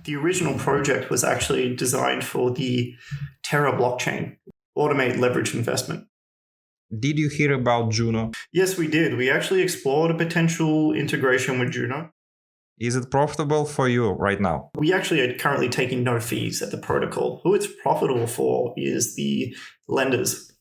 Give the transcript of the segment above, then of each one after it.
The original project was actually designed for the Terra blockchain, automate leverage investment. Did you hear about Juno? Yes, we did. We actually explored a potential integration with Juno. Is it profitable for you right now? We actually are currently taking no fees at the protocol. Who it's profitable for is the lenders.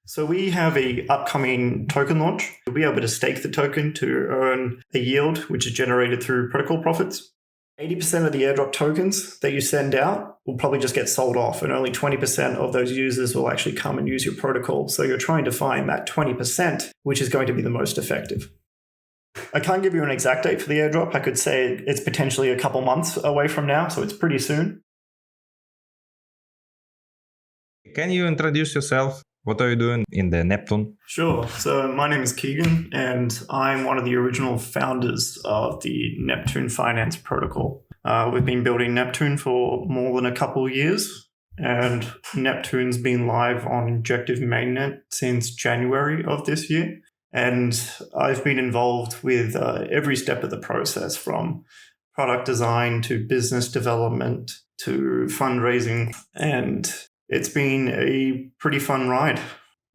So we have a upcoming token launch. We'll be able to stake the token to earn a yield, which is generated through protocol profits. 80% of the airdrop tokens that you send out will probably just get sold off, and only 20% of those users will actually come and use your protocol. So you're trying to find that 20%, which is going to be the most effective. I can't give you an exact date for the airdrop. I could say it's potentially a couple months away from now, so it's pretty soon. Can you introduce yourself? What are you doing in the Neptune? Sure. So my name is Keegan, and I'm one of the original founders of the Neptune Finance protocol. We've been building Neptune for more than a couple of years, and Neptune's been live on Injective mainnet since January of this year. And I've been involved with every step of the process, from product design to business development to fundraising. And it's been a pretty fun ride.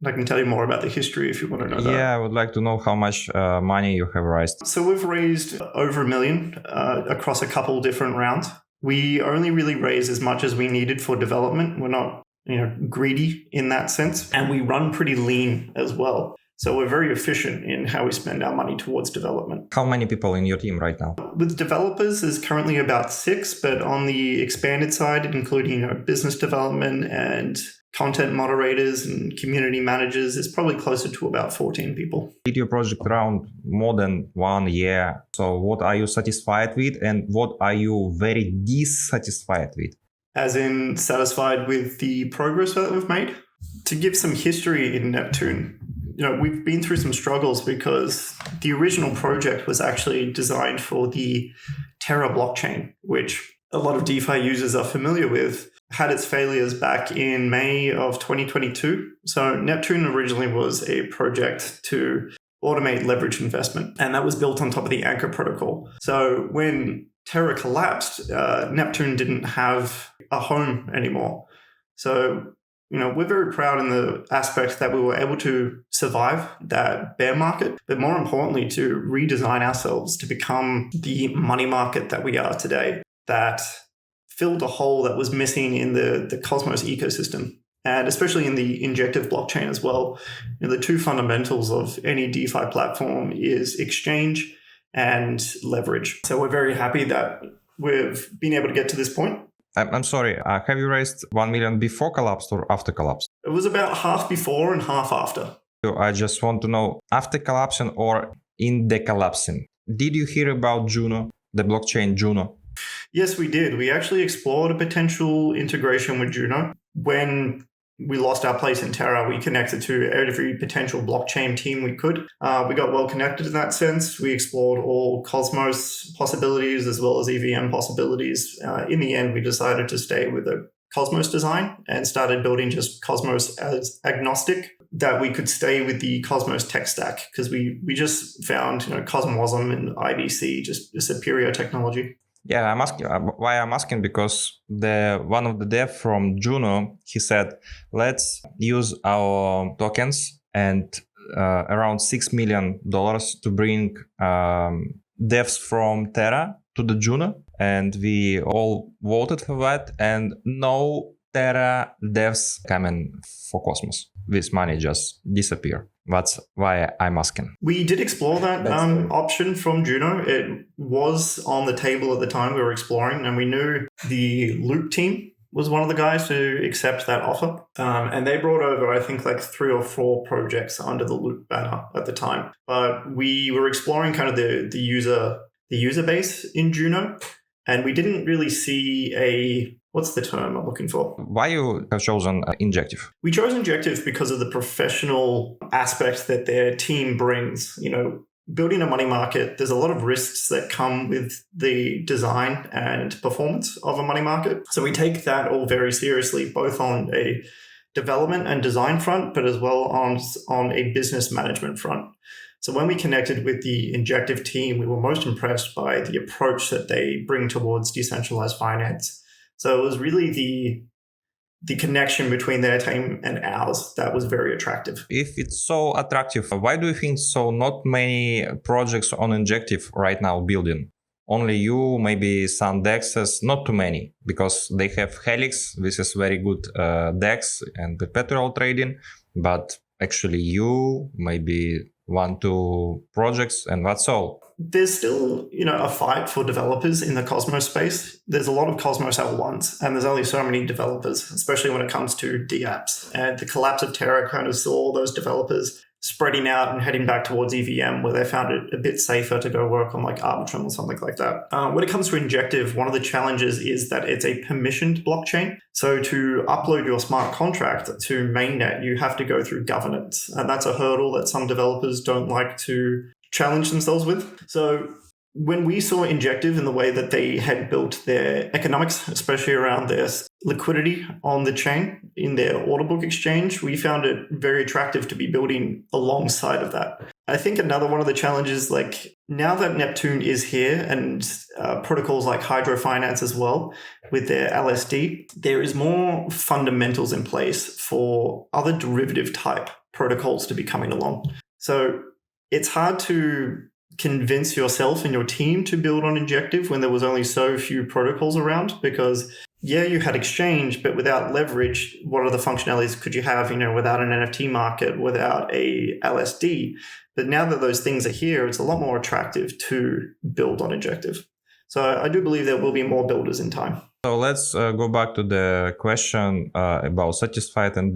I can tell you more about the history if you want to know that. Yeah, I would like to know how much money you have raised. So we've raised over $1 million across a couple different rounds. We only really raise as much as we needed for development. We're not, greedy in that sense. And we run pretty lean as well. So we're very efficient in how we spend our money towards development. How many people in your team right now? With developers, there's currently about 6, but on the expanded side, including business development and content moderators and community managers, it's probably closer to about 14 people. Did your project around more than 1 year? So what are you satisfied with and what are you very dissatisfied with? As in satisfied with the progress that we've made? To give some history in Neptune, we've been through some struggles because the original project was actually designed for the Terra blockchain, which a lot of DeFi users are familiar with, had its failures back in May of 2022. So Neptune originally was a project to automate leverage investment, and that was built on top of the Anchor protocol. So when Terra collapsed, Neptune didn't have a home anymore. So we're very proud in the aspect that we were able to survive that bear market, but more importantly, to redesign ourselves to become the money market that we are today, that filled a hole that was missing in the Cosmos ecosystem, and especially in the Injective blockchain as well. The two fundamentals of any DeFi platform is exchange and leverage. So we're very happy that we've been able to get to this point. I'm sorry, have you raised 1 million before collapse or after collapse? It was about half before and half after. So I just want to know, after collapsing or in the collapsing, did you hear about Juno, the blockchain Juno? Yes, we did. We actually explored a potential integration with Juno. When we lost our place in Terra, we connected to every potential blockchain team we could. We got well connected in that sense. We explored all Cosmos possibilities as well as EVM possibilities. In the end, we decided to stay with a Cosmos design and started building just Cosmos as agnostic, that we could stay with the Cosmos tech stack, because we just found Cosmosm and IBC just a superior technology. Yeah, I'm asking why I'm asking because one of the dev from Juno, he said, let's use our tokens and around $6 million to bring devs from Terra to the Juno, and we all voted for that, and no Terra devs coming for Cosmos. This money just disappear. That's why I'm asking. We did explore that option from Juno. It was on the table at the time we were exploring, and we knew the Loop team was one of the guys to accept that offer. And they brought over, I think, like 3 or 4 projects under the Loop banner at the time. But we were exploring kind of the user base in Juno, and we didn't really see what's the term I'm looking for? Why you have chosen Injective? We chose Injective because of the professional aspect that their team brings. Building a money market, there's a lot of risks that come with the design and performance of a money market. So we take that all very seriously, both on a development and design front, but as well on a business management front. So when we connected with the Injective team, we were most impressed by the approach that they bring towards decentralized finance. So it was really the connection between their team and ours that was very attractive. If it's so attractive, why do you think so not many projects on Injective right now building? Only you, maybe some DEXs, not too many, because they have Helix. This is very good DEX and perpetual trading, but actually you, maybe 1-2 projects, and that's all. There's still, a fight for developers in the Cosmos space. There's a lot of Cosmos L1s, and there's only so many developers, especially when it comes to DApps. And the collapse of Terra kind of saw all those developers spreading out and heading back towards EVM, where they found it a bit safer to go work on like Arbitrum or something like that. When it comes to Injective, one of the challenges is that it's a permissioned blockchain. So to upload your smart contract to mainnet, you have to go through governance. And that's a hurdle that some developers don't like to challenge themselves with. So when we saw Injective in the way that they had built their economics, especially around their liquidity on the chain in their order book exchange, we found it very attractive to be building alongside of that. I think another one of the challenges, like now that Neptune is here and protocols like Hydro Finance as well with their LSD, there is more fundamentals in place for other derivative type protocols to be coming along. So it's hard to convince yourself and your team to build on Injective when there was only so few protocols around, because you had exchange, but without leverage, what are the functionalities could you have, without an NFT market, without a LSD? But now that those things are here, it's a lot more attractive to build on Injective. So I do believe there will be more builders in time. So let's go back to the question about satisfied and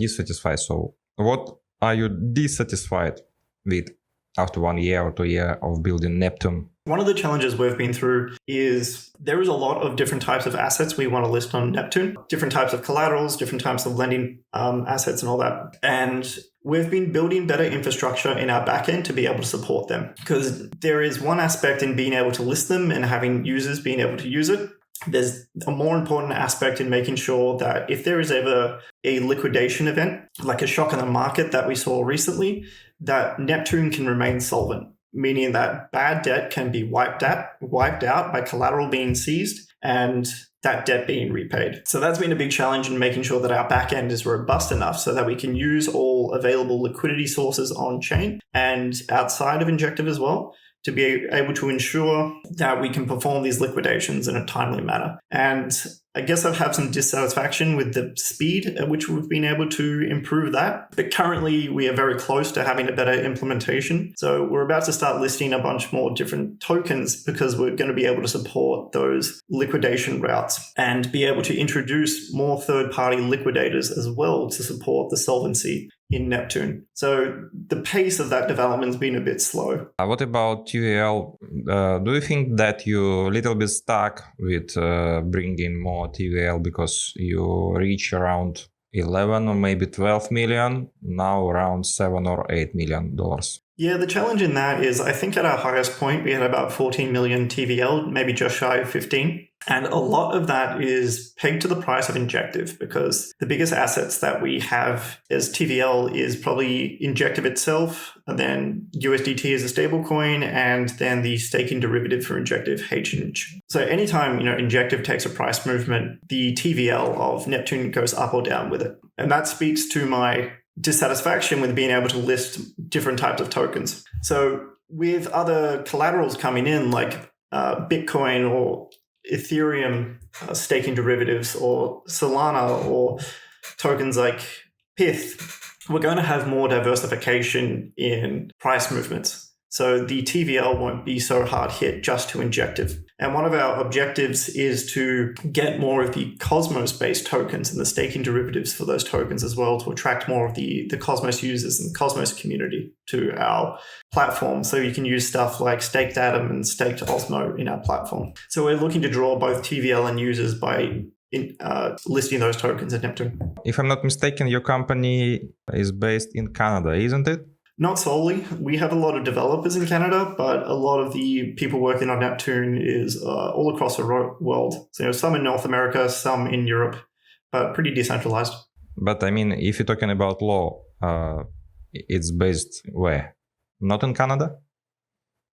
dissatisfied. So what are you dissatisfied with after 1 year or 2 years of building Neptune? One of the challenges we've been through is there is a lot of different types of assets we want to list on Neptune, different types of collaterals, different types of lending assets and all that. And we've been building better infrastructure in our backend to be able to support them, because there is one aspect in being able to list them and having users being able to use it. There's a more important aspect in making sure that if there is ever a liquidation event, like a shock in the market that we saw recently, that Neptune can remain solvent, meaning that bad debt can be wiped out by collateral being seized and that debt being repaid. So that's been a big challenge in making sure that our backend is robust enough so that we can use all available liquidity sources on chain and outside of Injective as well, to be able to ensure that we can perform these liquidations in a timely manner. And I guess I've had some dissatisfaction with the speed at which we've been able to improve that. But currently, we are very close to having a better implementation. So we're about to start listing a bunch more different tokens because we're going to be able to support those liquidation routes and be able to introduce more third-party liquidators as well to support the solvency in Neptune. So the pace of that development has been a bit slow. What about TVL? Do you think that you're a little bit stuck with bringing more TVL because you reach around 11 or maybe 12 million, now around $7 or $8 million? Yeah, the challenge in that is I think at our highest point, we had about 14 million TVL, maybe just shy of 15. And a lot of that is pegged to the price of Injective, because the biggest assets that we have as TVL is probably Injective itself, and then USDT as a stablecoin, and then the staking derivative for Injective, HNH. So anytime, Injective takes a price movement, the TVL of Neptune goes up or down with it. And that speaks to my dissatisfaction with being able to list different types of tokens. So with other collaterals coming in, like Bitcoin or Ethereum staking derivatives or Solana or tokens like Pyth, we're going to have more diversification in price movements. So the TVL won't be so hard hit just to Injective. And one of our objectives is to get more of the Cosmos-based tokens and the staking derivatives for those tokens as well, to attract more of the Cosmos users and the Cosmos community to our platform. So you can use stuff like Staked Atom and Staked Osmo in our platform. So we're looking to draw both TVL and users by listing those tokens at Neptune. If I'm not mistaken, your company is based in Canada, isn't it? Not solely. We have a lot of developers in Canada, but a lot of the people working on Neptune is all across the world. So some in North America, some in Europe, but pretty decentralized. But I mean, if you're talking about law, it's based where? not in Canada?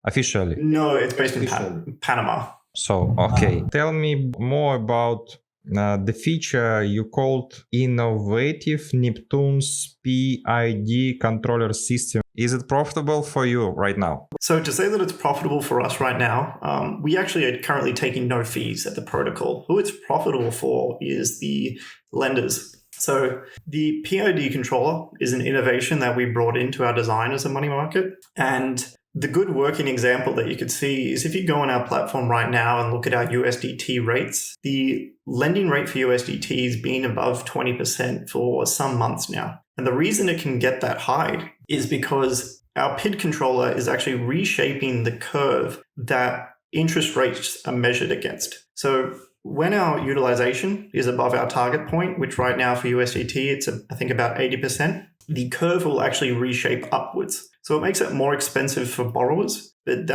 Officially? No, it's based in Panama. So, okay. Tell me more about the feature you called Innovative Neptune's PID controller system. Is it profitable for you right now? So to say that it's profitable for us right now, we actually are currently taking no fees at the protocol. Who it's profitable for is the lenders. So the PID controller is an innovation that we brought into our design as a money market. And the good working example that you could see is if you go on our platform right now and look at our USDT rates, the lending rate for USDT has been above 20% for some months now. And the reason it can get that high is because our PID controller is actually reshaping the curve that interest rates are measured against. So when our utilization is above our target point, which right now for USDT, it's I think about 80%, the curve will actually reshape upwards. So it makes it more expensive for borrowers, but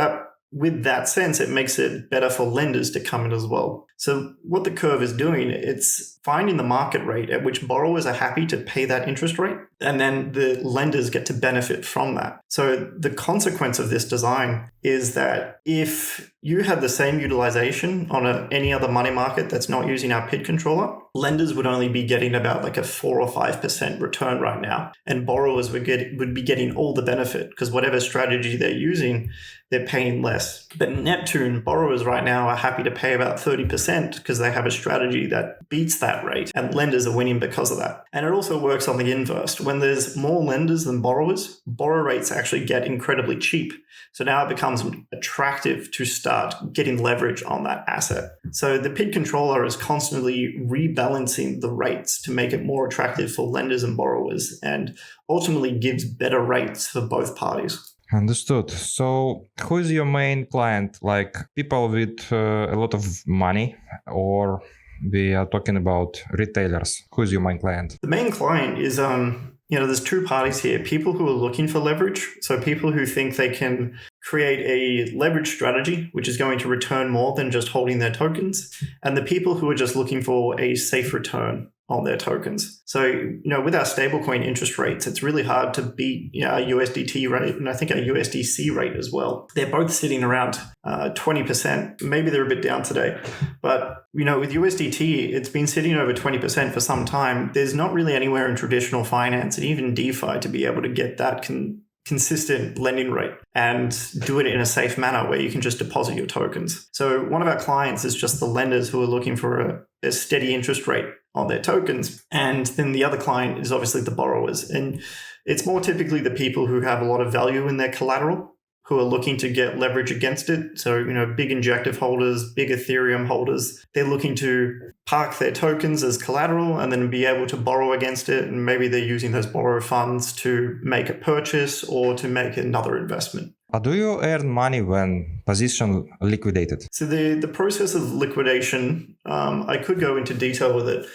with that sense, it makes it better for lenders to come in as well. So what the curve is doing, it's finding the market rate at which borrowers are happy to pay that interest rate, and then the lenders get to benefit from that. So the consequence of this design is that if you had the same utilization on any other money market that's not using our PID controller, lenders would only be getting about like a 4 or 5% return right now, and borrowers would be getting all the benefit because whatever strategy they're using, they're paying less. But Neptune borrowers right now are happy to pay about 30% because they have a strategy that beats that rate, and lenders are winning because of that. And it also works on the inverse. When there's more lenders than borrowers, borrow rates actually get incredibly cheap. So now it becomes attractive to start getting leverage on that asset. So the PID controller is constantly rebalancing the rates to make it more attractive for lenders and borrowers, and ultimately gives better rates for both parties. Understood. So who is your main client? Like people with a lot of money, or we are talking about retailers? Who is your main client? The main client is, there's two parties here. People who are looking for leverage. So people who think they can create a leverage strategy, which is going to return more than just holding their tokens. And the people who are just looking for a safe return on their tokens. So, with our stablecoin interest rates, it's really hard to beat our USDT rate and I think our USDC rate as well. They're both sitting around 20%. Maybe they're a bit down today. But, with USDT, it's been sitting over 20% for some time. There's not really anywhere in traditional finance and even DeFi to be able to get that consistent lending rate and do it in a safe manner where you can just deposit your tokens. So one of our clients is just the lenders who are looking for a steady interest rate on their tokens. And then the other client is obviously the borrowers. And it's more typically the people who have a lot of value in their collateral who are looking to get leverage against it. So, big Injective holders, big Ethereum holders, they're looking to park their tokens as collateral and then be able to borrow against it. And maybe they're using those borrow funds to make a purchase or to make another investment. Do you earn money when position liquidated? So the process of liquidation, I could go into detail with it,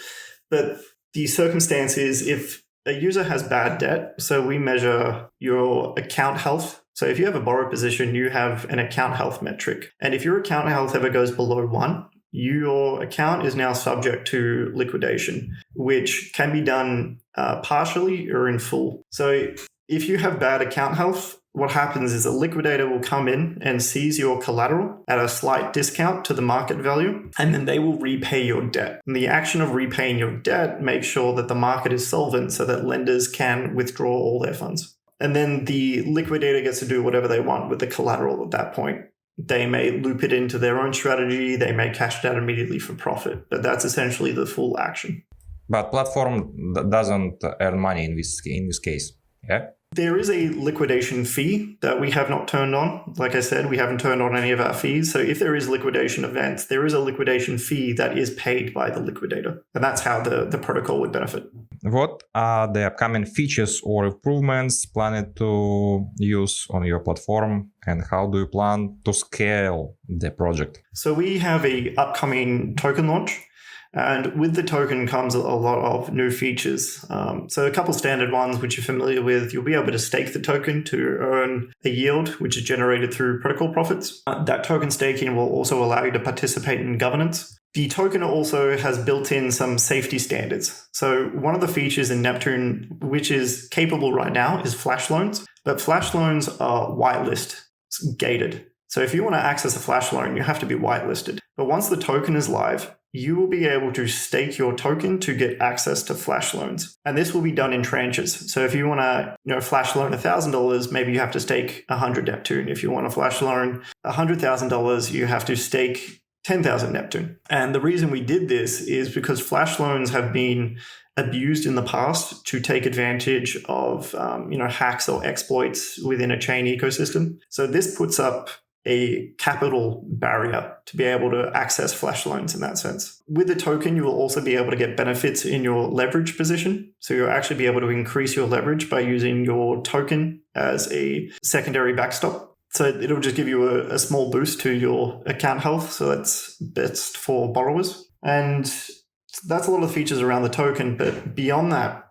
but the circumstance is if a user has bad debt, so we measure your account health. So if you have a borrow position, you have an account health metric. And if your account health ever goes below 1, your account is now subject to liquidation, which can be done partially or in full. So if you have bad account health, what happens is a liquidator will come in and seize your collateral at a slight discount to the market value, and then they will repay your debt. And the action of repaying your debt makes sure that the market is solvent so that lenders can withdraw all their funds. And then the liquidator gets to do whatever they want with the collateral at that point. They may loop it into their own strategy. They may cash it out immediately for profit. But that's essentially the full action. But platform doesn't earn money in this case, yeah? There is a liquidation fee that we have not turned on. Like I said, we haven't turned on any of our fees. So if there is liquidation events, there is a liquidation fee that is paid by the liquidator. And that's how the protocol would benefit. What are the upcoming features or improvements planned to use on your platform, and how do you plan to scale the project? So we have an upcoming token launch. And with the token comes a lot of new features. So a couple standard ones, which you're familiar with, you'll be able to stake the token to earn a yield, which is generated through protocol profits. That token staking will also allow you to participate in governance. The token also has built in some safety standards. So one of the features in Neptune, which is capable right now, is flash loans. But flash loans are whitelist gated. So if you want to access a flash loan, you have to be whitelisted. But once the token is live, you will be able to stake your token to get access to flash loans. And this will be done in tranches. So if you want to, flash loan $1,000, maybe you have to stake 100 Neptune. If you want to flash loan $100,000, you have to stake 10,000 Neptune. And the reason we did this is because flash loans have been abused in the past to take advantage of, hacks or exploits within a chain ecosystem. So this puts up a capital barrier to be able to access flash loans in that sense. With the token, you will also be able to get benefits in your leverage position. So you'll actually be able to increase your leverage by using your token as a secondary backstop. So it'll just give you a small boost to your account health. So that's best for borrowers. And that's a lot of the features around the token. But beyond that,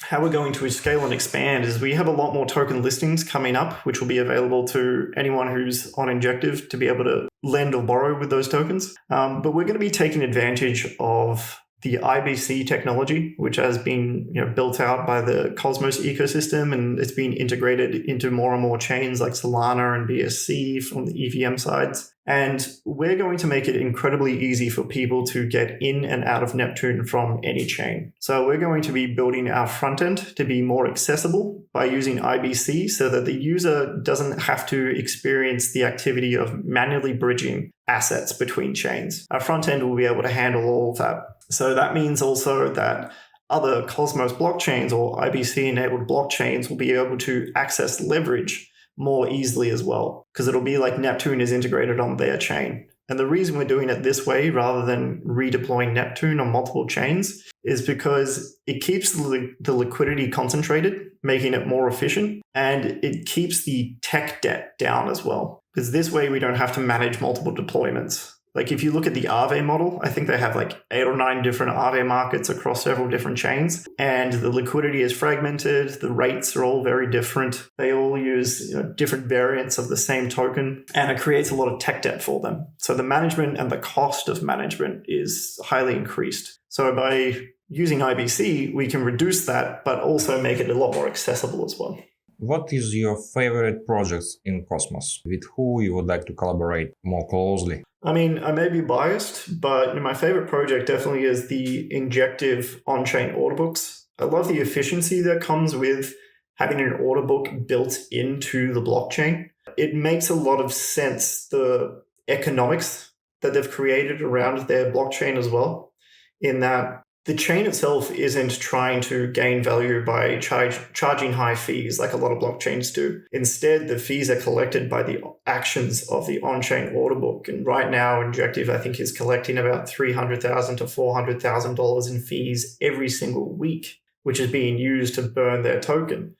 how we're going to scale and expand is we have a lot more token listings coming up, which will be available to anyone who's on Injective to be able to lend or borrow with those tokens. But we're going to be taking advantage of the IBC technology, which has been built out by the Cosmos ecosystem, and it's been integrated into more and more chains like Solana and BSC from the EVM sides. And we're going to make it incredibly easy for people to get in and out of Neptune from any chain. So we're going to be building our front end to be more accessible by using IBC so that the user doesn't have to experience the activity of manually bridging assets between chains. Our front end will be able to handle all of that. So that means also that other Cosmos blockchains or IBC-enabled blockchains will be able to access leverage more easily as well, because it'll be like Neptune is integrated on their chain. And the reason we're doing it this way rather than redeploying Neptune on multiple chains is because it keeps the liquidity concentrated, making it more efficient, and it keeps the tech debt down as well. Because this way we don't have to manage multiple deployments. Like if you look at the Aave model, I think they have like 8 or 9 different Aave markets across several different chains, and the liquidity is fragmented. The rates are all very different. They all use different variants of the same token, and it creates a lot of tech debt for them. So the management and the cost of management is highly increased. So by using IBC, we can reduce that, but also make it a lot more accessible as well. What is your favorite projects in Cosmos? With who you would like to collaborate more closely? I mean, I may be biased, but my favorite project definitely is the Injective on-chain order books. I love the efficiency that comes with having an order book built into the blockchain. It makes a lot of sense, the economics that they've created around their blockchain as well, in that the chain itself isn't trying to gain value by charging high fees like a lot of blockchains do. Instead, the fees are collected by the actions of the on-chain order book. And right now, Injective, I think, is collecting about $300,000 to $400,000 in fees every single week, which is being used to burn their token.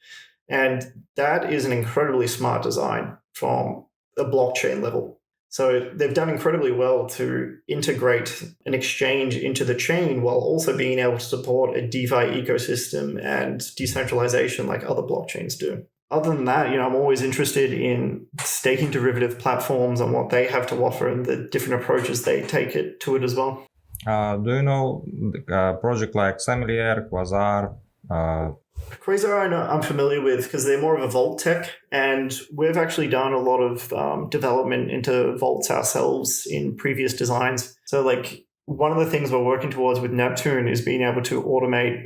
And that is an incredibly smart design from a blockchain level. So they've done incredibly well to integrate an exchange into the chain while also being able to support a DeFi ecosystem and decentralization like other blockchains do. Other than that, I'm always interested in staking derivative platforms and what they have to offer and the different approaches they take to it as well. Do you know a project like Summarise, Quasar? Quasar I'm familiar with because they're more of a vault tech, and we've actually done a lot of development into vaults ourselves in previous designs. So like one of the things we're working towards with Neptune is being able to automate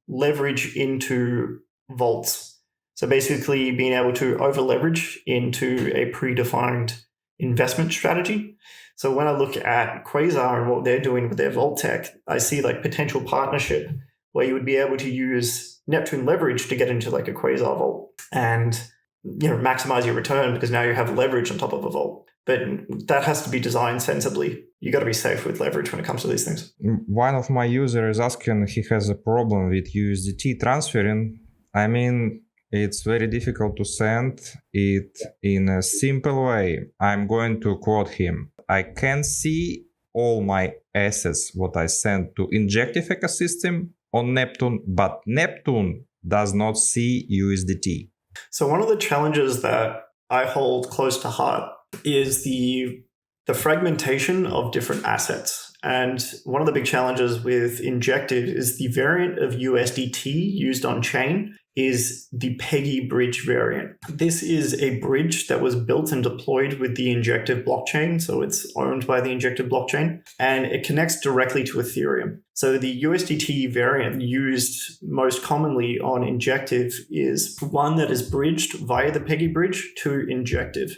leverage into vaults. So basically being able to over leverage into a predefined investment strategy. So when I look at Quasar and what they're doing with their vault tech, I see like potential partnership where you would be able to use Neptune leverage to get into like a Quasar vault and maximize your return because now you have leverage on top of a vault. But that has to be designed sensibly. You got to be safe with leverage when it comes to these things. One of my users is asking, he has a problem with USDT transferring. I mean, it's very difficult to send it in a simple way. I'm going to quote him. I can see all my assets, what I sent to Injective ecosystem on Neptune, but Neptune does not see USDT. So one of the challenges that I hold close to heart is the the fragmentation of different assets. And one of the big challenges with Injective is the variant of USDT used on chain is the Peggy bridge variant. This is a bridge that was built and deployed with the Injective blockchain. So it's owned by the Injective blockchain and it connects directly to Ethereum. So the USDT variant used most commonly on Injective is one that is bridged via the Peggy bridge to Injective.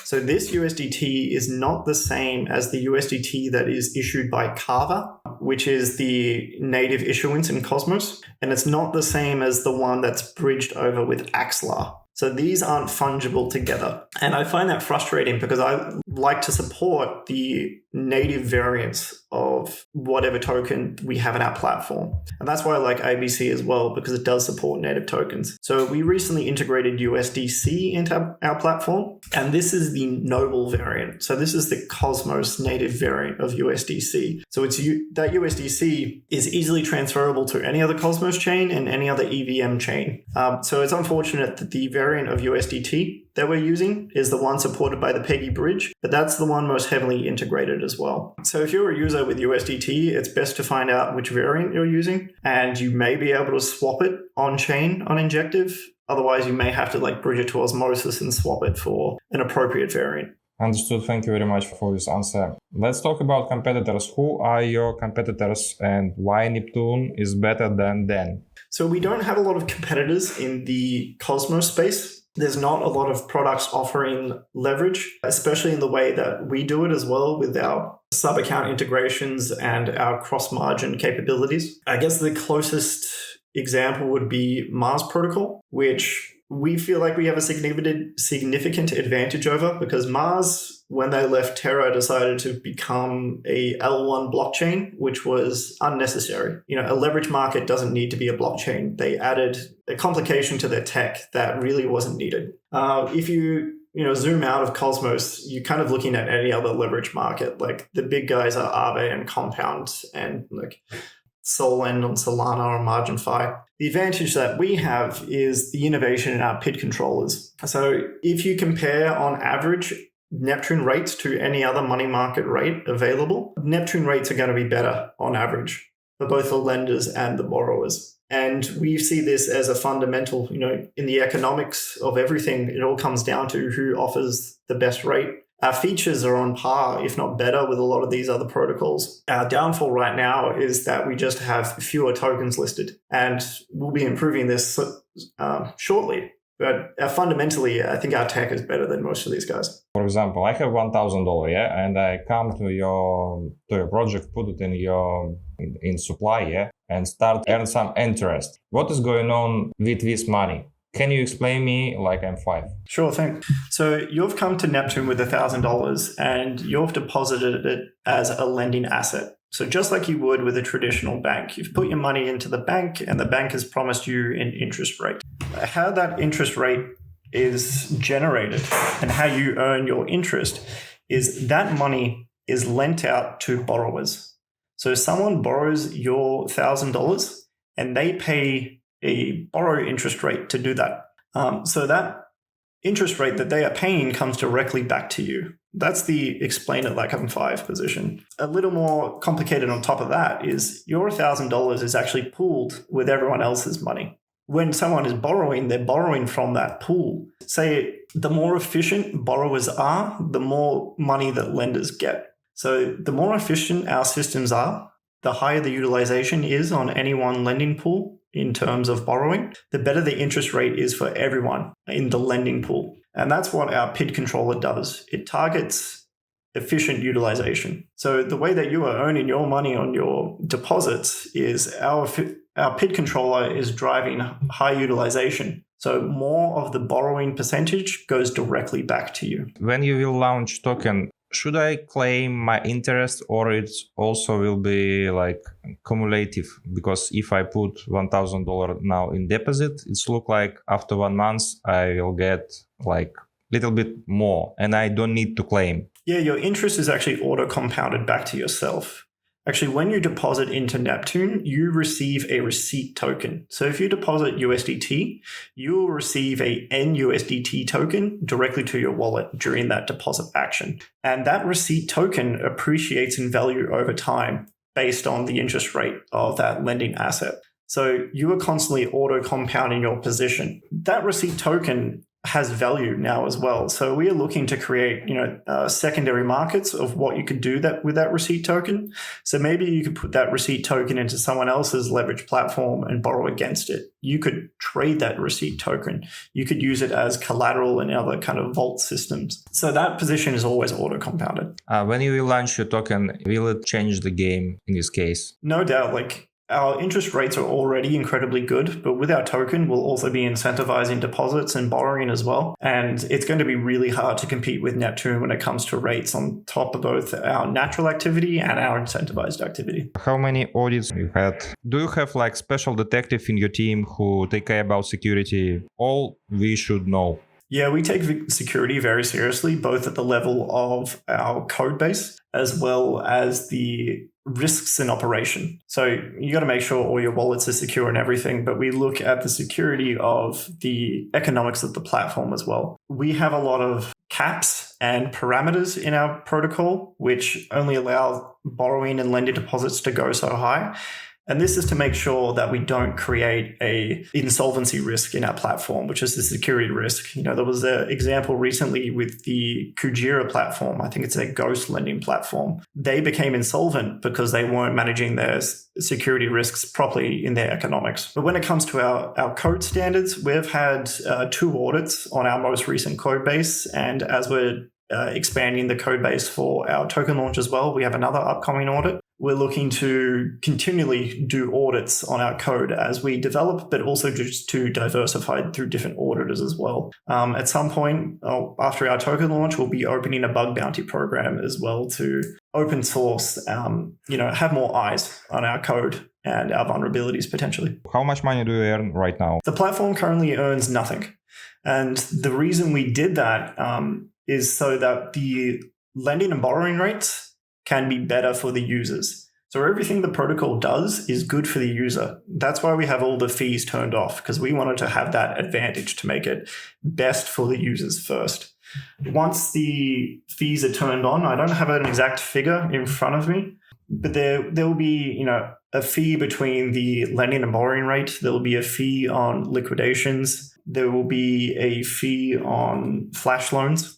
So this USDT is not the same as the USDT that is issued by Kava, which is the native issuance in Cosmos. And it's not the same as the one that's bridged over with Axlar. So these aren't fungible together. And I find that frustrating because I like to support the native variants of whatever token we have in our platform. And that's why I like ABC as well, because it does support native tokens. So we recently integrated USDC into our platform, and this is the Noble variant. So this is the Cosmos native variant of USDC. So that USDC is easily transferable to any other Cosmos chain and any other EVM chain. So it's unfortunate that the variant of USDT that we're using is the one supported by the Peggy bridge, but that's the one most heavily integrated as well. So if you're a user with USDT, it's best to find out which variant you're using, and you may be able to swap it on chain on Injective. Otherwise, you may have to bridge it to Osmosis and swap it for an appropriate variant. Understood. Thank you very much for this answer. Let's talk about competitors. Who are your competitors and why Neptune is better than them? So we don't have a lot of competitors in the Cosmos space. There's not a lot of products offering leverage, especially in the way that we do it as well with our sub-account integrations and our cross-margin capabilities. I guess the closest example would be Mars Protocol, which we feel like we have a significant advantage over because Mars, when they left Terra, decided to become a L1 blockchain, which was unnecessary. A leverage market doesn't need to be a blockchain. They added a complication to their tech that really wasn't needed. If you zoom out of Cosmos, you're kind of looking at any other leverage market. Like the big guys are Aave and Compound and Solend on Solana or MarginFi. The advantage that we have is the innovation in our PID controllers. So if you compare on average Neptune rates to any other money market rate available, Neptune rates are going to be better on average for both the lenders and the borrowers. And we see this as a fundamental, in the economics of everything, it all comes down to who offers the best rate. Our features are on par, if not better, with a lot of these other protocols. Our downfall right now is that we just have fewer tokens listed, and we'll be improving this shortly. But fundamentally, I think our tech is better than most of these guys. For example, I have $1,000, and I come to your project, put it in supply, and start earn some interest. What is going on with this money? Can you explain me like I'm 5? Sure thing. So you've come to Neptune with $1,000 and you've deposited it as a lending asset. So just like you would with a traditional bank, you've put your money into the bank and the bank has promised you an interest rate. How that interest rate is generated and how you earn your interest is that money is lent out to borrowers. So someone borrows your $1,000 and they pay a borrow interest rate to do that. So that interest rate that they are paying comes directly back to you. That's the explain it like I'm 5 position. A little more complicated on top of that is your $1,000 is actually pooled with everyone else's money. When someone is borrowing, they're borrowing from that pool. Say the more efficient borrowers are, the more money that lenders get. So the more efficient our systems are, the higher the utilization is on any one lending pool in terms of borrowing, the better the interest rate is for everyone in the lending pool. And that's what our PID controller does. It targets efficient utilization. So the way that you are earning your money on your deposits is our PID controller is driving high utilization. So more of the borrowing percentage goes directly back to you. When you will launch token, should I claim my interest or it also will be like cumulative? Because if I put $1,000 now in deposit, it's look like after 1 month, I will get like little bit more and I don't need to claim. Yeah, your interest is actually auto compounded back to yourself. Actually, when you deposit into Neptune, you receive a receipt token. So if you deposit USDT, you will receive a NUSDT token directly to your wallet during that deposit action. And that receipt token appreciates in value over time based on the interest rate of that lending asset. So you are constantly auto-compounding your position. That receipt token has value now as well. So we are looking to create, secondary markets of what you could do that with that receipt token. So maybe you could put that receipt token into someone else's leverage platform and borrow against it. You could trade that receipt token. You could use it as collateral in other kind of vault systems. So that position is always auto-compounded. When you will launch your token, will it change the game in this case? No doubt. Our interest rates are already incredibly good, but with our token, we'll also be incentivizing deposits and borrowing as well. And it's going to be really hard to compete with Neptune when it comes to rates on top of both our natural activity and our incentivized activity. How many audits you had? Do you have special detective in your team who take care about security? All we should know. Yeah, we take security very seriously, both at the level of our code base as well as the risks in operation. So you got to make sure all your wallets are secure and everything, but we look at the security of the economics of the platform as well. We have a lot of caps and parameters in our protocol, which only allow borrowing and lending deposits to go so high. And this is to make sure that we don't create a insolvency risk in our platform, which is the security risk. There was an example recently with the Kujira platform. I think it's a ghost lending platform. They became insolvent because they weren't managing their security risks properly in their economics. But when it comes to our code standards, we've had 2 audits on our most recent code base. And as we're expanding the code base for our token launch as well, we have another upcoming audit. We're looking to continually do audits on our code as we develop, but also just to diversify through different auditors as well. At some point after our token launch, we'll be opening a bug bounty program as well to open source, have more eyes on our code and our vulnerabilities potentially. How much money do you earn right now? The platform currently earns nothing. And the reason we did that is so that the lending and borrowing rates can be better for the users. So everything the protocol does is good for the user. That's why we have all the fees turned off, because we wanted to have that advantage to make it best for the users first. Once the fees are turned on, I don't have an exact figure in front of me, but there will be, a fee between the lending and borrowing rate. There will be a fee on liquidations. There will be a fee on flash loans.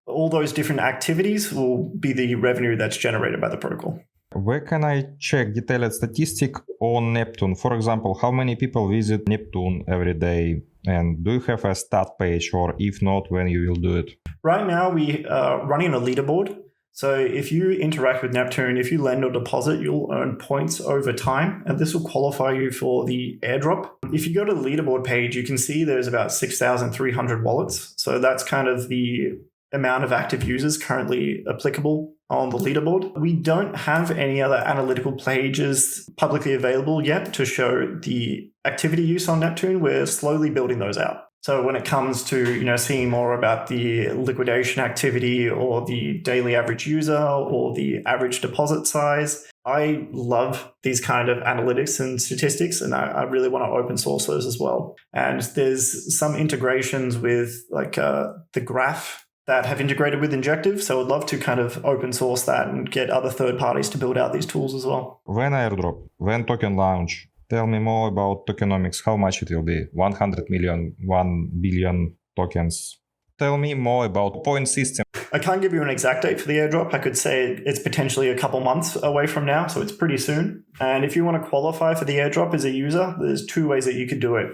All those different activities will be the revenue that's generated by the protocol. Where can I check detailed statistic on Neptune? For example, how many people visit Neptune every day? And do you have a stat page, or if not, when you will do it? Right now, we are running a leaderboard. So if you interact with Neptune, if you lend or deposit, you'll earn points over time, and this will qualify you for the airdrop. If you go to the leaderboard page, you can see there's about 6,300 wallets. So that's kind of the amount of active users currently applicable on the leaderboard. We don't have any other analytical pages publicly available yet to show the activity use on Neptune. We're slowly building those out. So when it comes to seeing more about the liquidation activity or the daily average user or the average deposit size, I love these kind of analytics and statistics, and I really want to open source those as well. And there's some integrations with the graph that have integrated with Injective. So I'd love to kind of open source that and get other third parties to build out these tools as well. When airdrop, when token launch, tell me more about tokenomics, how much it will be, 100 million, 1 billion tokens. Tell me more about point system. I can't give you an exact date for the airdrop. I could say it's potentially a couple months away from now, so it's pretty soon. And if you want to qualify for the airdrop as a user, there's 2 ways that you could do it.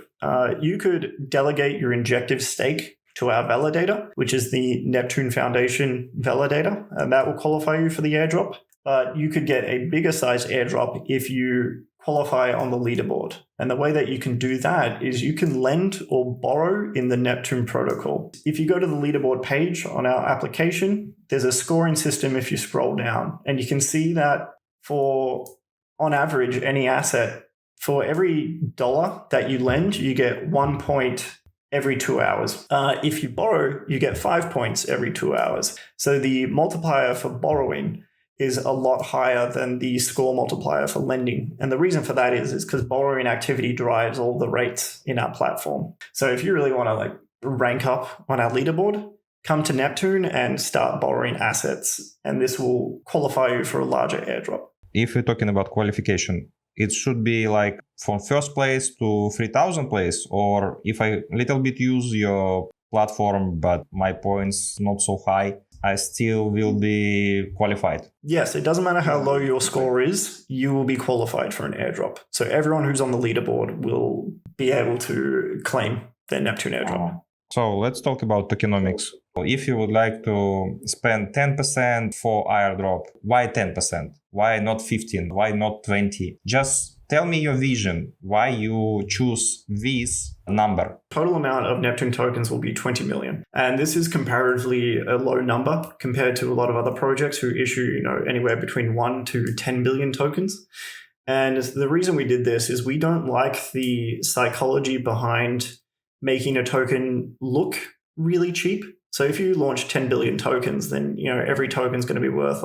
You could delegate your Injective stake to our validator, which is the Neptune Foundation validator, and that will qualify you for the airdrop. But you could get a bigger size airdrop if you qualify on the leaderboard. And the way that you can do that is you can lend or borrow in the Neptune protocol. If you go to the leaderboard page on our application, there's a scoring system if you scroll down, and you can see that for, on average, any asset, for every dollar that you lend, you get 1 point every 2 hours. If you borrow, you get 5 points every 2 hours. So the multiplier for borrowing is a lot higher than the score multiplier for lending. And the reason for that is because borrowing activity drives all the rates in our platform. So if you really want to rank up on our leaderboard, come to Neptune and start borrowing assets. And this will qualify you for a larger airdrop. If we're talking about qualification, it should be from first place to 3,000 place, or if I little bit use your platform, but my points not so high, I still will be qualified. Yes, it doesn't matter how low your score is, you will be qualified for an airdrop. So everyone who's on the leaderboard will be able to claim their Neptune airdrop. So let's talk about tokenomics. If you would like to spend 10% for airdrop, why 10%? Why not 15? Why not 20? Just tell me your vision, why you choose this number. Total amount of Neptune tokens will be 20 million. And this is comparatively a low number compared to a lot of other projects who issue, anywhere between 1 to 10 billion tokens. And the reason we did this is we don't like the psychology behind making a token look really cheap. So if you launch 10 billion tokens, then every token is going to be worth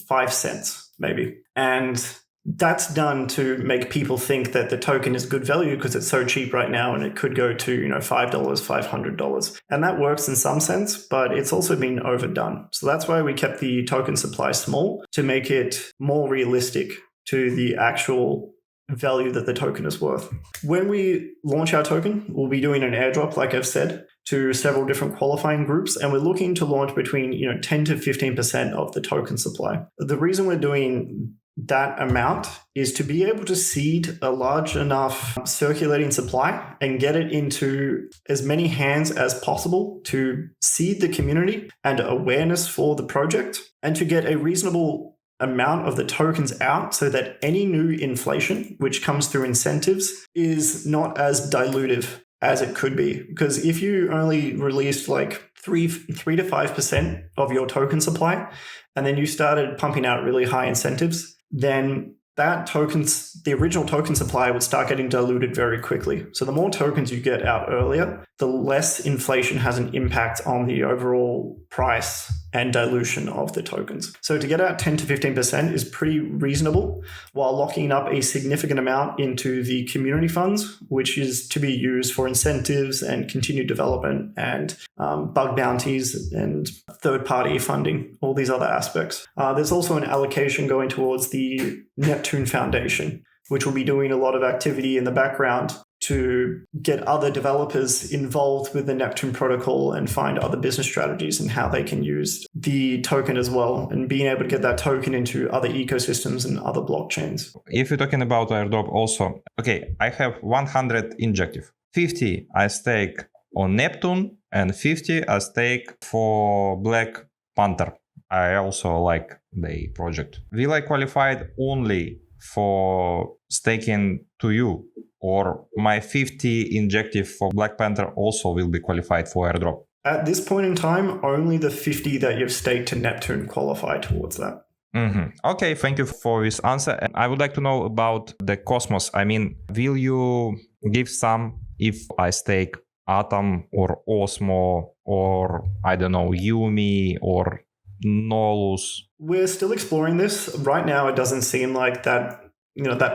5 cents maybe. And that's done to make people think that the token is good value because it's so cheap right now and it could go to $5, $500. And that works in some sense, but it's also been overdone. So that's why we kept the token supply small, to make it more realistic to the actual value that the token is worth. When we launch our token, we'll be doing an airdrop, like I've said, to several different qualifying groups, and we're looking to launch between 10 to 15% of the token supply. The reason we're doing that amount is to be able to seed a large enough circulating supply and get it into as many hands as possible to seed the community and awareness for the project, and to get a reasonable amount of the tokens out so that any new inflation which comes through incentives is not as dilutive as it could be. Because if you only released 3 to 5% of your token supply and then you started pumping out really high incentives, then the original token supply would start getting diluted very quickly. So the more tokens you get out earlier, the less inflation has an impact on the overall price and dilution of the tokens. So to get out 10 to 15% is pretty reasonable, while locking up a significant amount into the community funds, which is to be used for incentives and continued development and bug bounties and third-party funding, all these other aspects. There's also an allocation going towards the Neptune Foundation, which will be doing a lot of activity in the background to get other developers involved with the Neptune protocol and find other business strategies and how they can use the token as well, and being able to get that token into other ecosystems and other blockchains. If you're talking about airdrop also, I have 100 Injective. 50 I stake on Neptune and 50 I stake for Black Panther. I also like the project. Will I qualify only for staking to you, or my 50 Injective for Black Panther also will be qualified for airdrop? At this point in time, only the 50 that you've staked to Neptune qualify towards that. Okay, thank you for this answer. And I would like to know about the Cosmos. Will you give some if I stake Atom or Osmo or Yumi or Nolus? We're still exploring this. Right now, it doesn't seem like that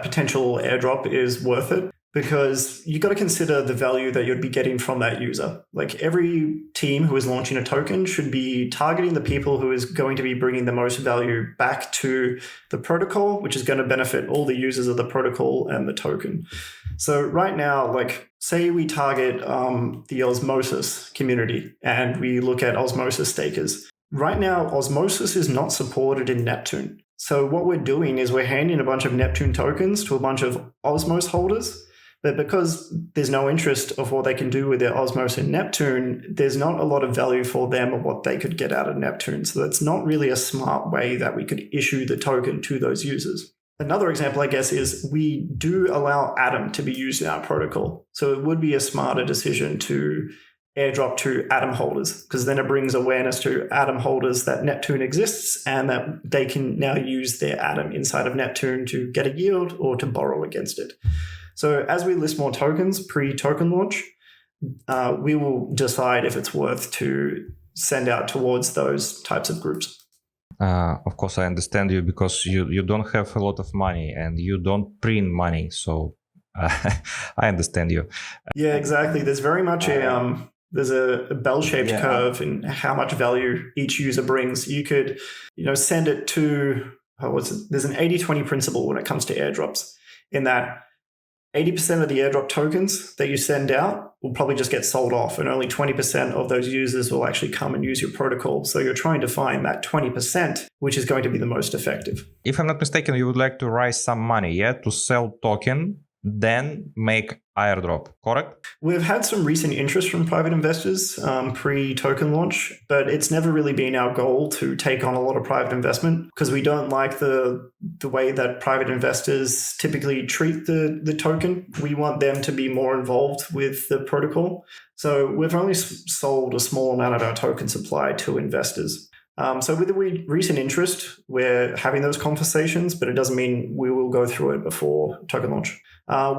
potential airdrop is worth it, because you got to consider the value that you'd be getting from that user. Every team who is launching a token should be targeting the people who is going to be bringing the most value back to the protocol, which is going to benefit all the users of the protocol and the token. So right now, say we target the Osmosis community and we look at Osmosis stakers. Right now, Osmosis is not supported in Neptune. So what we're doing is we're handing a bunch of Neptune tokens to a bunch of Osmos holders, but because there's no interest of what they can do with their Osmos in Neptune, there's not a lot of value for them of what they could get out of Neptune. So that's not really a smart way that we could issue the token to those users. Another example, I guess, is we do allow Atom to be used in our protocol. So it would be a smarter decision to airdrop to Atom holders, because then it brings awareness to Atom holders that Neptune exists and that they can now use their Atom inside of Neptune to get a yield or to borrow against it. So as we list more tokens pre-token launch, we will decide if it's worth to send out towards those types of groups. Of course, I understand you because you don't have a lot of money and you don't print money. So I understand you. Yeah, exactly. There's very much there's a bell-shaped curve in how much value each user brings. You could, send it to there's an 80-20 principle when it comes to airdrops, in that 80% of the airdrop tokens that you send out will probably just get sold off, and only 20% of those users will actually come and use your protocol. So you're trying to find that 20%, which is going to be the most effective. If I'm not mistaken, you would like to raise some money, to sell token, then make airdrop, correct? We've had some recent interest from private investors pre-token launch, but it's never really been our goal to take on a lot of private investment, because we don't like the way that private investors typically treat the token. We want them to be more involved with the protocol. So we've only sold a small amount of our token supply to investors. So with the recent interest, we're having those conversations, but it doesn't mean we will go through it before token launch.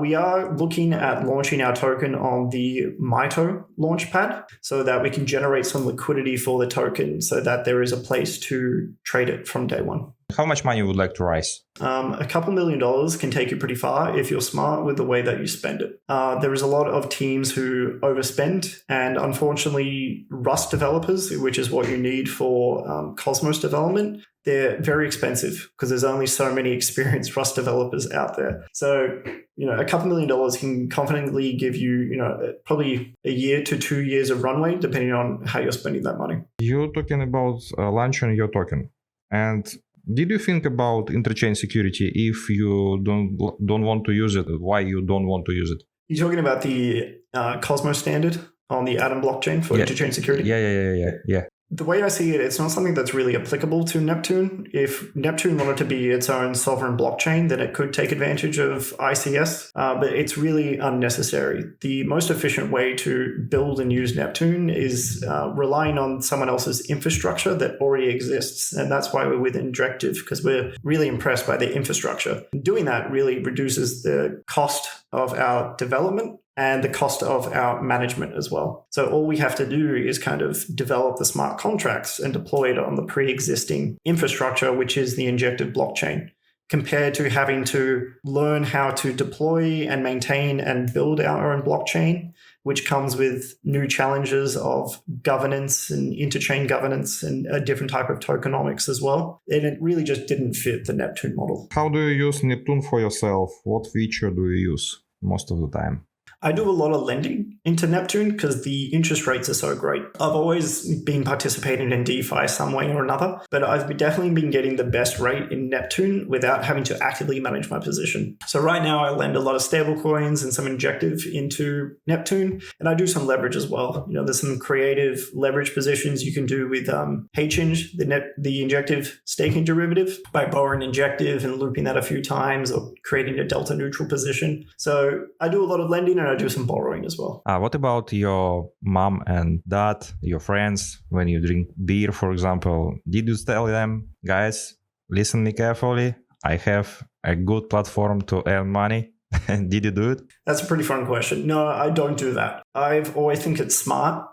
We are looking at launching our token on the Mito launchpad so that we can generate some liquidity for the token so that there is a place to trade it from day one. How much money you would like to raise? A couple $1 million can take you pretty far if you're smart with the way that you spend it. There is a lot of teams who overspend, and unfortunately, Rust developers, which is what you need for Cosmos development, they're very expensive because there's only so many experienced Rust developers out there. So, a couple $1 million can confidently give you, probably a year to 2 years of runway, depending on how you're spending that money. You're talking about launching your token, and did you think about interchain security if you don't want to use it? Why you don't want to use it? You're talking about the Cosmos standard on the Atom blockchain for interchain security? Yeah. The way I see it, it's not something that's really applicable to Neptune. If Neptune wanted to be its own sovereign blockchain, then it could take advantage of ICS, but it's really unnecessary. The most efficient way to build and use Neptune is relying on someone else's infrastructure that already exists. And that's why we're with Injective, because we're really impressed by the infrastructure. Doing that really reduces the cost of our development and the cost of our management as well. So all we have to do is kind of develop the smart contracts and deploy it on the pre-existing infrastructure, which is the Injective blockchain, compared to having to learn how to deploy and maintain and build our own blockchain, which comes with new challenges of governance and interchain governance and a different type of tokenomics as well. And it really just didn't fit the Neptune model. How do you use Neptune for yourself? What feature do you use most of the time? I do a lot of lending into Neptune because the interest rates are so great. I've always been participating in DeFi some way or another, but I've definitely been getting the best rate in Neptune without having to actively manage my position. So right now I lend a lot of stable coins and some Injective into Neptune, and I do some leverage as well. There's some creative leverage positions you can do with Hinge, the Injective staking derivative, by borrowing Injective and looping that a few times or creating a delta neutral position. So I do a lot of lending and I do some borrowing as well. What about your mom and dad, your friends, when you drink beer, for example? Did you tell them, guys, listen me carefully, I have a good platform to earn money? Did you do it? That's a pretty fun question. No, I don't do that. I've always think it's smart.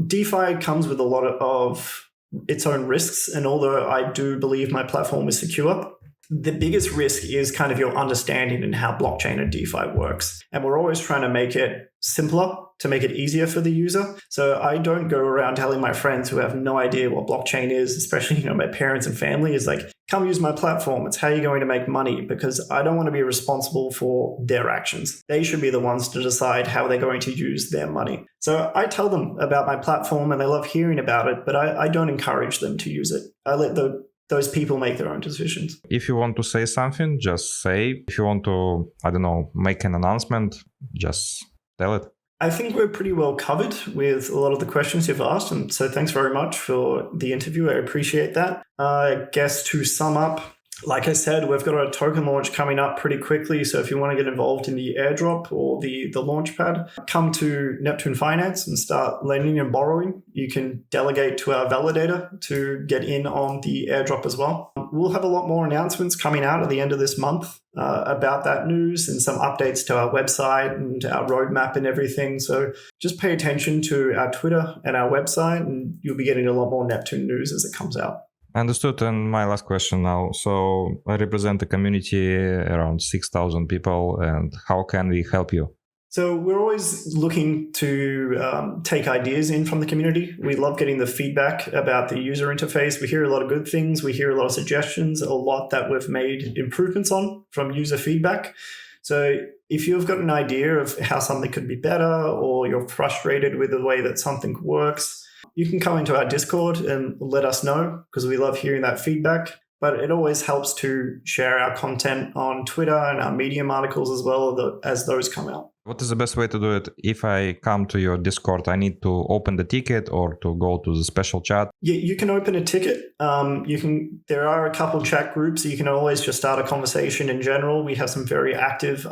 DeFi comes with a lot of its own risks, and although I do believe my platform is secure, the biggest risk is kind of your understanding and how blockchain and DeFi works. And we're always trying to make it simpler, to make it easier for the user. So I don't go around telling my friends who have no idea what blockchain is, especially my parents and family, is like, come use my platform. It's how you're going to make money, because I don't want to be responsible for their actions. They should be the ones to decide how they're going to use their money. So I tell them about my platform and they love hearing about it, but I don't encourage them to use it. I let those people make their own decisions. If you want to say something, just say. If you want to, make an announcement, just tell it. I think we're pretty well covered with a lot of the questions you've asked. And so thanks very much for the interview. I appreciate that. I guess to sum up, like I said, we've got a token launch coming up pretty quickly. So if you want to get involved in the airdrop or the launchpad, come to Neptune Finance and start lending and borrowing. You can delegate to our validator to get in on the airdrop as well. We'll have a lot more announcements coming out at the end of this month about that news, and some updates to our website and our roadmap and everything. So just pay attention to our Twitter and our website, and you'll be getting a lot more Neptune news as it comes out. Understood. And my last question now. So I represent a community around 6,000 people, and how can we help you? So we're always looking to take ideas in from the community. We love getting the feedback about the user interface. We hear a lot of good things. We hear a lot of suggestions, a lot that we've made improvements on from user feedback. So if you've got an idea of how something could be better, or you're frustrated with the way that something works, you can come into our Discord and let us know, because we love hearing that feedback. But it always helps to share our content on Twitter and our Medium articles as well as those come out. What is the best way to do it? If I come to your Discord, I need to open the ticket or to go to the special chat? Yeah, you can open a ticket. There are a couple chat groups. You can always just start a conversation in general. We have some very active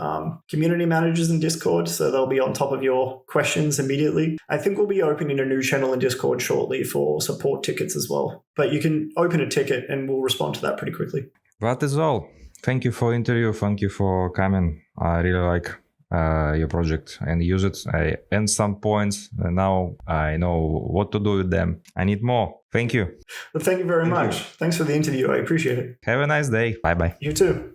community managers in Discord, so they'll be on top of your questions immediately. I think we'll be opening a new channel in Discord shortly for support tickets as well. But you can open a ticket and we'll respond to that pretty quickly. That is all. Thank you for interview. Thank you for coming. I really like your project and use it. I end some points and now I know what to do with them. I need more. Thank you. Well, thank you very much. Thanks for the interview. I appreciate it. Have a nice day. Bye-bye. You too.